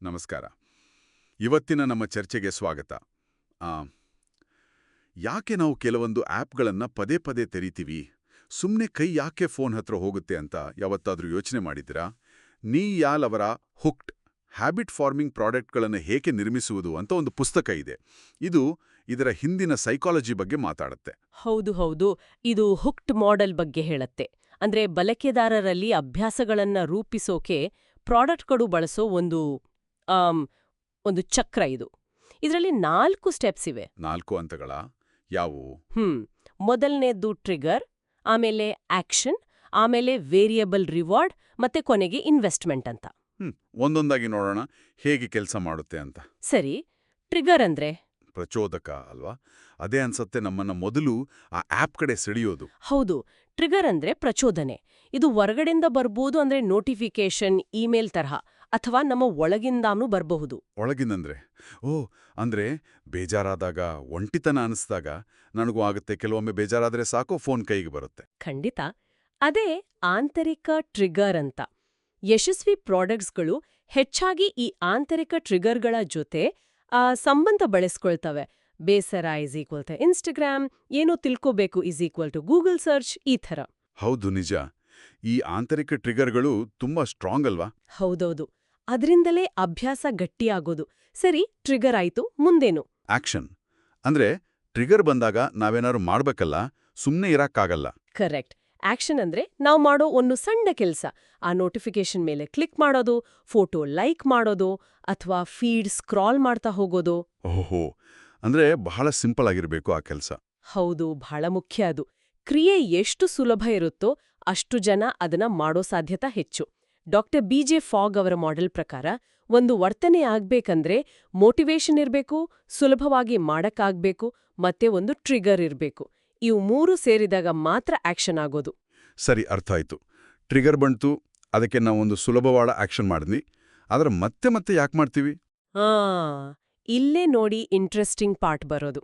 ನಮಸ್ಕಾರ. ಇವತ್ತಿನ ನಮ್ಮ ಚರ್ಚೆಗೆ ಸ್ವಾಗತ. ಆ, ಯಾಕೆ ನಾವು ಕೆಲವೊಂದು ಆ್ಯಪ್ಗಳನ್ನ ಪದೇ ಪದೇ ತೆರಿತೀವಿ? ಸುಮ್ಮನೆ ಕೈ ಯಾಕೆ ಫೋನ್ ಹತ್ರ ಹೋಗುತ್ತೆ ಅಂತ ಯಾವತ್ತಾದ್ರೂ ಯೋಚನೆ ಮಾಡಿದ್ದೀರಾ? ನೀ ಯಾಲ್ ಅವರ ಹುಕ್ಡ್ ಹ್ಯಾಬಿಟ್ ಫಾರ್ಮಿಂಗ್ ಪ್ರಾಡಕ್ಟ್ಗಳನ್ನು ಹೇಗೆ ನಿರ್ಮಿಸುವುದು ಅಂತ ಒಂದು ಪುಸ್ತಕ ಇದೆ. ಇದರ ಹಿಂದಿನ ಸೈಕಾಲಜಿ ಬಗ್ಗೆ ಮಾತಾಡುತ್ತೆ. ಹೌದು ಹೌದು, ಇದು ಹುಕ್ಡ್ ಮಾಡೆಲ್ ಬಗ್ಗೆ ಹೇಳತ್ತೆ. ಅಂದ್ರೆ ಬಳಕೆದಾರರಲ್ಲಿ ಅಭ್ಯಾಸಗಳನ್ನ ರೂಪಿಸೋಕೆ ಪ್ರಾಡಕ್ಟ್ಗಳು ಬಳಸೋ ಒಂದು ಚಕ್ರ ಇದು. ಇದರಲ್ಲಿ 4 ಸ್ಟೆಪ್ಸ್ ಇವೆ. 4 ಹಂತಗಳ ಯಾವುವು? ಮೊದಲನೇದ್ದು ಟ್ರಿಗರ್, ಆಮೇಲೆ ಆಕ್ಷನ್, ಆಮೇಲೆ ವೇರಿಯಬಲ್ ರಿವಾರ್ಡ್, ಮತ್ತೆ ಕೊನೆಗೆ ಇನ್ವೆಸ್ಟ್ಮೆಂಟ್ ಅಂತ. ಒಂದೊಂದಾಗಿ ನೋಡೋಣ ಹೇಗೆ ಕೆಲಸ ಮಾಡುತ್ತೆ ಅಂತ. ಸರಿ, ಟ್ರಿಗರ್ ಅಂದ್ರೆ ಪ್ರಚೋದಕ ಅಲ್ವಾ? ಅದೇ ಅನ್ಸತ್ತೆ ನಮ್ಮನ್ನ ಮೊದಲು ಆ ಆ್ಯಪ್ ಕಡೆ ಸೆಳೆಯೋದು. ಹೌದು, ಟ್ರಿಗರ್ ಅಂದ್ರೆ ಪ್ರಚೋದನೆ. ಇದು ಹೊರಗಡೆಯಿಂದ ಬರ್ಬೋದು, ಅಂದ್ರೆ ನೋಟಿಫಿಕೇಶನ್, ಇಮೇಲ್ ತರಹ, ಅಥವಾ ನಮ್ಮ ಒಳಗಿಂದಾನೂ ಬರಬಹುದು. ಒಳಗಿಂದಂದ್ರೆ ಅಂದ್ರೆ ಬೇಜಾರಾದಾಗ, ಒಂಟಿತನ ಅನಿಸ್ದಾಗ ನನಗೂ ಆಗುತ್ತೆ. ಕೆಲವೊಮ್ಮೆ ಬೇಜಾರಾದ್ರೆ ಸಾಕು, ಫೋನ್ ಕೈಗೆ ಬರುತ್ತೆ. ಖಂಡಿತ, ಅದೇ ಆಂತರಿಕ ಟ್ರಿಗರ್ ಅಂತ. ಯಶಸ್ವಿ ಪ್ರಾಡಕ್ಟ್ಸ್ಗಳು ಹೆಚ್ಚಾಗಿ ಈ ಆಂತರಿಕ ಟ್ರಿಗರ್ಗಳ ಜೊತೆ ಸಂಬಂಧ ಬೆಳೆಸ್ಕೊಳ್ತವೆ. ಬೇಸರ ಇಸ್ ಈಕ್ವಲ್ ಟು ಇನ್ಸ್ಟಾಗ್ರಾಮ್, ಏನೋ ತಿಳ್ಕೋಬೇಕು is equal to Google search, ಈ ಥರ. ಹೌದು, ನಿಜ. ಈ ಆಂತರಿಕ ಟ್ರಿಗರ್ಗಳು ತುಂಬಾ ಸ್ಟ್ರಾಂಗ್ ಅಲ್ವಾ? ಹೌದೌದು, ಅದರಿಂದಲೇ ಅಭ್ಯಾಸ ಗಟ್ಟಿಯಾಗೋದು. ಸರಿ, ಟ್ರಿಗರ್ ಆಯ್ತು, ಮುಂದೇನು? ಆಕ್ಷನ್. ಅಂದ್ರೆ ಟ್ರಿಗರ್ ಬಂದಾಗ ನಾವೇನಾದ್ರು ಮಾಡ್ಬೇಕಲ್ಲ, ಸುಮ್ಮನೆ ಇರಕ್ಕಾಗಲ್ಲ. ಕರೆಕ್ಟ್. ಆಕ್ಷನ್ ಅಂದ್ರೆ ನಾವು ಮಾಡೋ ಒಂದು ಸಣ್ಣ ಕೆಲಸ. ಆ ನೋಟಿಫಿಕೇಶನ್ ಮೇಲೆ ಕ್ಲಿಕ್ ಮಾಡೋದು, ಫೋಟೋ ಲೈಕ್ ಮಾಡೋದು, ಅಥವಾ ಫೀಡ್ ಸ್ಕ್ರಾಲ್ ಮಾಡ್ತಾ ಹೋಗೋದು. ಓಹೋ, ಅಂದ್ರೆ ಬಹಳ ಸಿಂಪಲ್ ಆಗಿರ್ಬೇಕು ಆ ಕೆಲಸ. ಹೌದು, ಬಹಳ ಮುಖ್ಯ ಅದು. ಕ್ರಿಯೆ ಎಷ್ಟು ಸುಲಭ ಇರುತ್ತೋ ಅಷ್ಟು ಜನ ಅದನ್ನ ಮಾಡೋ ಸಾಧ್ಯತೆ ಹೆಚ್ಚು. ಡಾಕ್ಟರ್ BJ ಫಾಗ್ ಅವರ ಮಾಡೆಲ್ ಪ್ರಕಾರ ಒಂದು ವರ್ತನೆ ಆಗ್ಬೇಕಂದ್ರೆ ಮೋಟಿವೇಶನ್ ಇರ್ಬೇಕು, ಸುಲಭವಾಗಿ ಮಾಡಕ್ಕಾಗ್ಬೇಕು, ಮತ್ತೆ ಒಂದು ಟ್ರಿಗರ್ ಇರ್ಬೇಕು. ಇವು 3 ಸೇರಿದಾಗ ಮಾತ್ರ ಆಕ್ಷನ್ ಆಗೋದು. ಸರಿ, ಅರ್ಥ ಆಯ್ತು. ಟ್ರಿಗರ್ ಬಂತು, ಅದಕ್ಕೆ ನಾವೊಂದು ಸುಲಭವಾದ ಆಕ್ಷನ್ ಮಾಡಿದ್ವಿ. ಆದ್ರೆ ಮತ್ತೆ ಮತ್ತೆ ಯಾಕೆ ಮಾಡ್ತೀವಿ? ಇಲ್ಲೇ ನೋಡಿ ಇಂಟ್ರೆಸ್ಟಿಂಗ್ ಪಾರ್ಟ್ ಬರೋದು.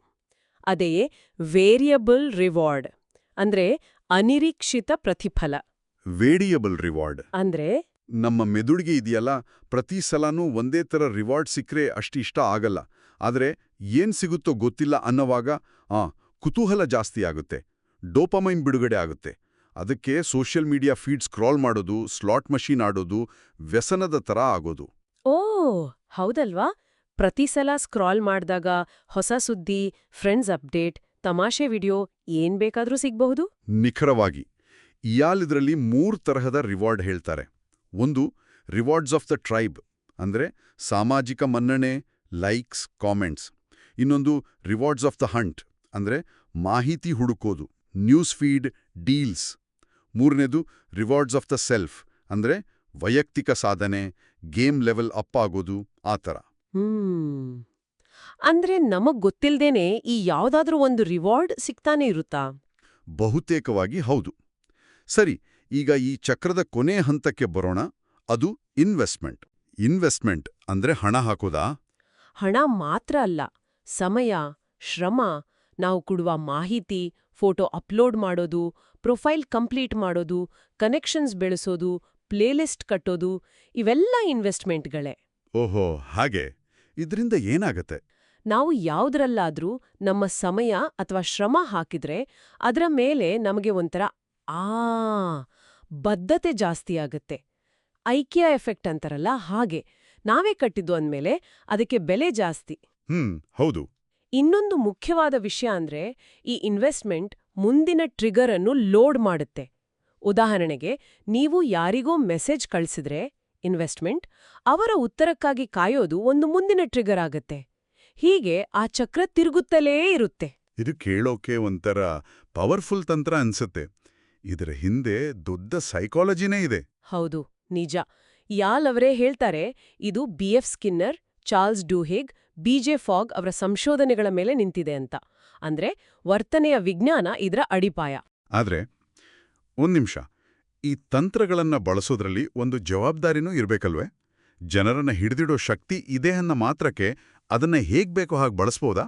ಅದೇ ವೇರಿಯಬಲ್ ರಿವಾರ್ಡ್, ಅಂದ್ರೆ ಅನಿರೀಕ್ಷಿತ ಪ್ರತಿಫಲ. ವೇರಿಯಬಲ್ ರಿವಾರ್ಡ್ ಅಂದ್ರೆ ನಮ್ಮ ಮೆದುಳಿಗೆ ಇದೆಯಲ್ಲ, ಪ್ರತಿ ಸಲನೂ ಒಂದೇ ಥರ ರಿವಾರ್ಡ್ ಸಿಕ್ಕರೆ ಇಷ್ಟ ಆಗಲ್ಲ. ಆದ್ರೆ ಏನ್ ಸಿಗುತ್ತೋ ಗೊತ್ತಿಲ್ಲ ಅನ್ನೋವಾಗ ಕುತೂಹಲ ಜಾಸ್ತಿ ಆಗುತ್ತೆ, ಡೋಪಮೈನ್ ಬಿಡುಗಡೆ ಆಗುತ್ತೆ. ಅದಕ್ಕೆ ಸೋಷಿಯಲ್ ಮೀಡಿಯಾ ಫೀಡ್ ಸ್ಕ್ರಾಲ್ ಮಾಡೋದು, ಸ್ಲಾಟ್ ಮಷೀನ್ ಆಡೋದು ವ್ಯಸನದ ಥರ ಆಗೋದು. ಓ ಹೌದಲ್ವಾ? ಪ್ರತಿ ಸಲ ಸ್ಕ್ರಾಲ್ ಮಾಡಿದಾಗ ಹೊಸ ಸುದ್ದಿ, ಫ್ರೆಂಡ್ಸ್ ಅಪ್ಡೇಟ್, ತಮಾಷೆ ವಿಡಿಯೋ ಏನ್ ಬೇಕಾದ್ರೂ ಸಿಗ್ಬಹುದು. ನಿಖರವಾಗಿ. ಇದರಲ್ಲಿ 3 ತರಹದ ರಿವಾರ್ಡ್ ಹೇಳ್ತಾರೆ. ಒಂದು, ರಿವಾರ್ಡ್ಸ್ ಆಫ್ ದ ಟ್ರೈಬ್, ಅಂದ್ರೆ ಸಾಮಾಜಿಕ ಮನ್ನಣೆ, ಲೈಕ್ಸ್, ಕಾಮೆಂಟ್ಸ್. ಇನ್ನೊಂದು, ರಿವಾರ್ಡ್ಸ್ ಆಫ್ ದ ಹಂಟ್, ಅಂದ್ರೆ ಮಾಹಿತಿ ಹುಡುಕೋದು, ನ್ಯೂಸ್ ಫೀಡ್, ಡೀಲ್ಸ್. ಮೂರನೇದು, ರಿವಾರ್ಡ್ಸ್ ಆಫ್ ದ ಸೆಲ್ಫ್, ಅಂದ್ರೆ ವೈಯಕ್ತಿಕ ಸಾಧನೆ, ಗೇಮ್ ಲೆವೆಲ್ ಅಪ್ ಆಗೋದು, ಆ ಥರ. ಅಂದ್ರೆ ನಮಗ್ ಗೊತ್ತಿಲ್ದೇನೆ ಈ ಯಾವ್ದಾದ್ರೂ ಒಂದು ರಿವಾರ್ಡ್ ಸಿಗ್ತಾನೆ ಇರುತ್ತಾ? ಬಹುತೇಕವಾಗಿ ಹೌದು. ಸರಿ, ಈಗ ಈ ಚಕ್ರದ ಕೊನೆ ಹಂತಕ್ಕೆ ಬರೋಣ. ಅದು ಇನ್ವೆಸ್ಟ್ಮೆಂಟ್. ಇನ್ವೆಸ್ಟ್ಮೆಂಟ್ ಅಂದ್ರೆ ಹಣ ಹಾಕೋದಾ? ಹಣ ಮಾತ್ರ ಅಲ್ಲ, ಸಮಯ, ಶ್ರಮ, ನಾವು ಕೊಡುವ ಮಾಹಿತಿ, ಫೋಟೋ ಅಪ್ಲೋಡ್ ಮಾಡೋದು, ಪ್ರೊಫೈಲ್ ಕಂಪ್ಲೀಟ್ ಮಾಡೋದು, ಕನೆಕ್ಷನ್ಸ್ ಬೆಳೆಸೋದು, ಪ್ಲೇಲಿಸ್ಟ್ ಕಟ್ಟೋದು, ಇವೆಲ್ಲ ಇನ್ವೆಸ್ಟ್ಮೆಂಟ್ಗಳೇ. ಓಹೋ, ಹಾಗೆ. ಇದ್ರಿಂದ ಏನಾಗತ್ತೆ? ನಾವು ಯಾವುದ್ರಲ್ಲಾದ್ರೂ ನಮ್ಮ ಸಮಯ ಅಥವಾ ಶ್ರಮ ಹಾಕಿದ್ರೆ ಅದರ ಮೇಲೆ ನಮಗೆ ಒಂಥರ ಬದ್ಧತೆ ಜಾಸ್ತಿ ಆಗತ್ತೆ. ಐಕ್ಯ ಎಫೆಕ್ಟ್ ಅಂತಾರಲ್ಲ ಹಾಗೆ. ನಾವೇ ಕಟ್ಟಿದ್ದು ಅಂದ್ಮೇಲೆ ಅದಕ್ಕೆ ಬೆಲೆ ಜಾಸ್ತಿ. ಹೌದು. ಇನ್ನೊಂದು ಮುಖ್ಯವಾದ ವಿಷಯ ಅಂದ್ರೆ ಈ ಇನ್ವೆಸ್ಟ್ಮೆಂಟ್ ಮುಂದಿನ ಟ್ರಿಗರ್ ಅನ್ನು ಲೋಡ್ ಮಾಡುತ್ತೆ. ಉದಾಹರಣೆಗೆ, ನೀವು ಯಾರಿಗೋ ಮೆಸೇಜ್ ಕಳಿಸಿದ್ರೆ ಇನ್ವೆಸ್ಟ್ಮೆಂಟ್, ಅವರ ಉತ್ತರಕ್ಕಾಗಿ ಕಾಯೋದು ಒಂದು ಮುಂದಿನ ಟ್ರಿಗರ್ ಆಗತ್ತೆ. ಹೀಗೆ ಆ ಚಕ್ರ ತಿರುಗುತ್ತಲೇ ಇರುತ್ತೆ. ಇದು ಕೇಳೋಕೆ ಒಂಥರ ಪವರ್ಫುಲ್ ತಂತ್ರ ಅನ್ಸುತ್ತೆ. ಇದರ ಹಿಂದೆ ದೊಡ್ಡ ಸೈಕಾಲಜಿನೇ ಇದೆ. ಹೌದು, ನಿಜ. ಯಾಲ್ ಅವರೇ ಹೇಳ್ತಾರೆ, ಇದು BF Skinner, Charles Duhigg, BJ Fogg ಅವರ ಸಂಶೋಧನೆಗಳ ಮೇಲೆ ನಿಂತಿದೆ ಅಂತ. ಅಂದ್ರೆ ವರ್ತನೆಯ ವಿಜ್ಞಾನ ಇದರ ಅಡಿಪಾಯ. ಆದ್ರೆ ಒಂದ್ ನಿಮಿಷ, ಈ ತಂತ್ರಗಳನ್ನ ಬಳಸೋದ್ರಲ್ಲಿ ಒಂದು ಜವಾಬ್ದಾರಿನೂ ಇರ್ಬೇಕಲ್ವೇ? ಜನರನ್ನ ಹಿಡಿದಿಡೋ ಶಕ್ತಿ ಇದೆ ಅನ್ನ ಮಾತ್ರಕ್ಕೆ ಅದನ್ನ ಹೇಗ್ಬೇಕೋ ಹಾಗೆ ಬಳಸ್ಬೋದಾ?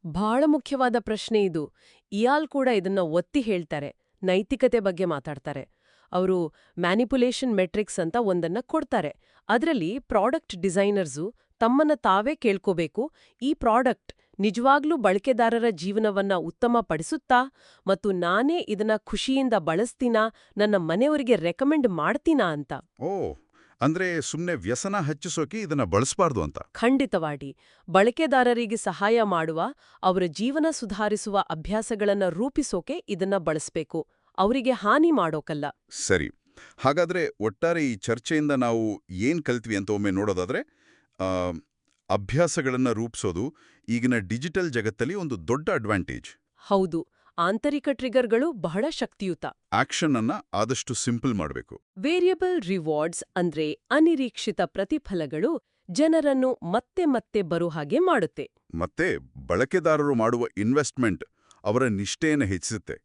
ಬಹಳ ಮುಖ್ಯವಾದ ಪ್ರಶ್ನೆ ಇದು. ಇಯಾಲ್ ಕೂಡ ಇದನ್ನ ಒತ್ತಿ ಹೇಳ್ತಾರೆ, ನೈತಿಕತೆ ಬಗ್ಗೆ ಮಾತಾಡ್ತಾರೆ. ಅವರು ಮ್ಯಾನಿಪುಲೇಷನ್ ಮೆಟ್ರಿಕ್ಸ್ ಅಂತ ಒಂದನ್ನ ಕೊಡ್ತಾರೆ. ಅದರಲ್ಲಿ ಪ್ರಾಡಕ್ಟ್ ಡಿಸೈನರ್ಸು ತಮ್ಮನ್ನ ತಾವೇ ಕೇಳ್ಕೋಬೇಕು, ಈ ಪ್ರಾಡಕ್ಟ್ ನಿಜವಾಗ್ಲೂ ಬಳಕೆದಾರರ ಜೀವನವನ್ನ ಉತ್ತಮಪಡಿಸುತ್ತಾ ಮತ್ತು ನಾನೇ ಇದನ್ನ ಖುಷಿಯಿಂದ ಬಳಸ್ತೀನಾ, ನನ್ನ ಮನೆಯವರಿಗೆ ರೆಕಮೆಂಡ್ ಮಾಡ್ತೀನಾ ಅಂತ. ಓ, ಅಂದ್ರೆ ಸುಮ್ನೆ ವ್ಯಸನ ಹೆಚ್ಚಿಸೋಕೆ ಇದನ್ನ ಬಳಸಬಾರ್ದು ಅಂತ. ಖಂಡಿತವಾಗಿ ಬಳಕೆದಾರರಿಗೆ ಸಹಾಯ ಮಾಡುವ, ಅವರ ಜೀವನ ಸುಧಾರಿಸುವ ಅಭ್ಯಾಸಗಳನ್ನ ರೂಪಿಸೋಕೆ ಇದನ್ನ ಬಳಸ್ಬೇಕು, ಅವರಿಗೆ ಹಾನಿ ಮಾಡೋಕಲ್ಲ. ಸರಿ. ಹಾಗಾದ್ರೆ ಒಟ್ಟಾರೆ ಈ ಚರ್ಚೆಯಿಂದ ನಾವು ಏನ್ ಕಲ್ತ್ವಿ ಅಂತ ಒಮ್ಮೆ ನೋಡೋದಾದ್ರೆ, ಅಭ್ಯಾಸಗಳನ್ನ ರೂಪಿಸೋದು ಈಗಿನ ಡಿಜಿಟಲ್ ಜಗತ್ತಲ್ಲಿ ಒಂದು ದೊಡ್ಡ ಅಡ್ವಾಂಟೇಜ್. ಹೌದು, ಆಂತರಿಕ ಟ್ರಿಗರ್ಗಳು ಬಹಳ ಶಕ್ತಿಯುತ. ಆಕ್ಷನ್ ಅನ್ನ ಆದಷ್ಟು ಸಿಂಪಲ್ ಮಾಡಬೇಕು. ವೇರಿಯಬಲ್ ರಿವಾರ್ಡ್ಸ್ ಅಂದ್ರೆ ಅನಿರೀಕ್ಷಿತ ಪ್ರತಿಫಲಗಳು ಜನರನ್ನು ಮತ್ತೆ ಮತ್ತೆ ಬರೋ ಹಾಗೆ ಮಾಡುತ್ತೆ. ಮತ್ತೆ ಬಳಕೆದಾರರು ಮಾಡುವ ಇನ್ವೆಸ್ಟ್ಮೆಂಟ್ ಅವರ ನಿಷ್ಠೆಯನ್ನು ಹೆಚ್ಚಿಸುತ್ತೆ.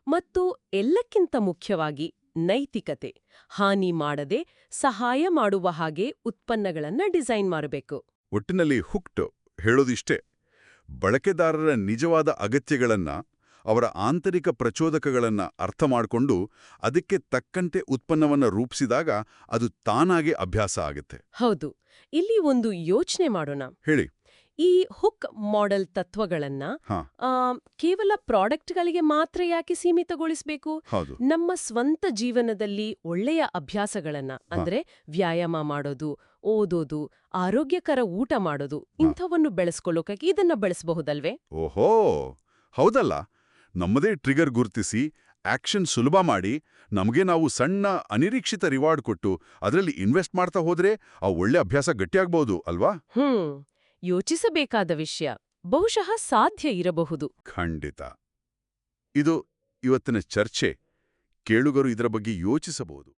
ಮತ್ತು ಎಲ್ಲಕ್ಕಿಂತ ಮುಖ್ಯವಾಗಿ ನೈತಿಕತೆ. ಹಾನಿ ಮಾಡದೆ ಸಹಾಯ ಮಾಡುವ ಹಾಗೆ ಉತ್ಪನ್ನಗಳನ್ನ ಡಿಸೈನ್ ಮಾಡಬೇಕು. ಒಟ್ಟಿನಲ್ಲಿ ಹುಕ್ಟ್ ಹೇಳೋದಿಷ್ಟೇ, ಬಳಕೆದಾರರ ನಿಜವಾದ ಅಗತ್ಯಗಳನ್ನ, ಅವರ ಆಂತರಿಕ ಪ್ರಚೋದಕಗಳನ್ನ ಅರ್ಥ ಮಾಡಿಕೊಂಡು ಅದಕ್ಕೆ ತಕ್ಕಂತೆ ಉತ್ಪನ್ನವನ್ನ ರೂಪಿಸಿದಾಗ ಅದು ತಾನಾಗೆ ಅಭ್ಯಾಸ ಆಗುತ್ತೆ. ಹೌದು. ಇಲ್ಲಿ ಒಂದು ಯೋಚನೆ ಮಾಡೋಣ. ಹೇಳಿ. ಈ ಹುಕ್ ಮಾಡೆಲ್ ತತ್ವಗಳನ್ನ ಕೇವಲ ಪ್ರಾಡಕ್ಟ್ಗಳಿಗೆ ಮಾತ್ರ ಯಾಕೆ ಸೀಮಿತಗೊಳಿಸಬೇಕು? ನಮ್ಮ ಸ್ವಂತ ಜೀವನದಲ್ಲಿ ಒಳ್ಳೆಯ ಅಭ್ಯಾಸಗಳನ್ನ, ಅಂದ್ರೆ ವ್ಯಾಯಾಮ ಮಾಡೋದು, ಓದೋದು, ಆರೋಗ್ಯಕರ ಊಟ ಮಾಡೋದು, ಇಂಥವನ್ನು ಬೆಳೆಸ್ಕೊಳ್ಳೋಕೆ ಇದನ್ನ ಬಳಸಬಹುದಲ್ವೇ? ಓಹೋ, ಹೌದಲ್ಲ. ನಮ್ಮದೇ ಟ್ರಿಗರ್ ಗುರುತಿಸಿ ಆಕ್ಷನ್ ಸುಲಭ ಮಾಡಿ ನಮಗೆ ನಾವು ಸಣ್ಣ ಅನಿರೀಕ್ಷಿತ ರಿವಾರ್ಡ್ ಕೊಟ್ಟು ಅದರಲ್ಲಿ ಇನ್ವೆಸ್ಟ್ ಮಾಡ್ತಾ ಹೋದ್ರೆ ಆ ಒಳ್ಳೆ ಅಭ್ಯಾಸ ಗಟ್ಟಿಯಾಗಬಹುದು ಅಲ್ವಾ? ಯೋಚಿಸಬೇಕಾದ ವಿಷಯ. ಬಹುಶಃ ಸಾಧ್ಯ ಇರಬಹುದು. ಖಂಡಿತ. ಇದು ಇವತ್ತಿನ ಚರ್ಚೆ. ಕೇಳುಗರು ಇದರ ಬಗ್ಗೆ ಯೋಚಿಸಬಹುದು.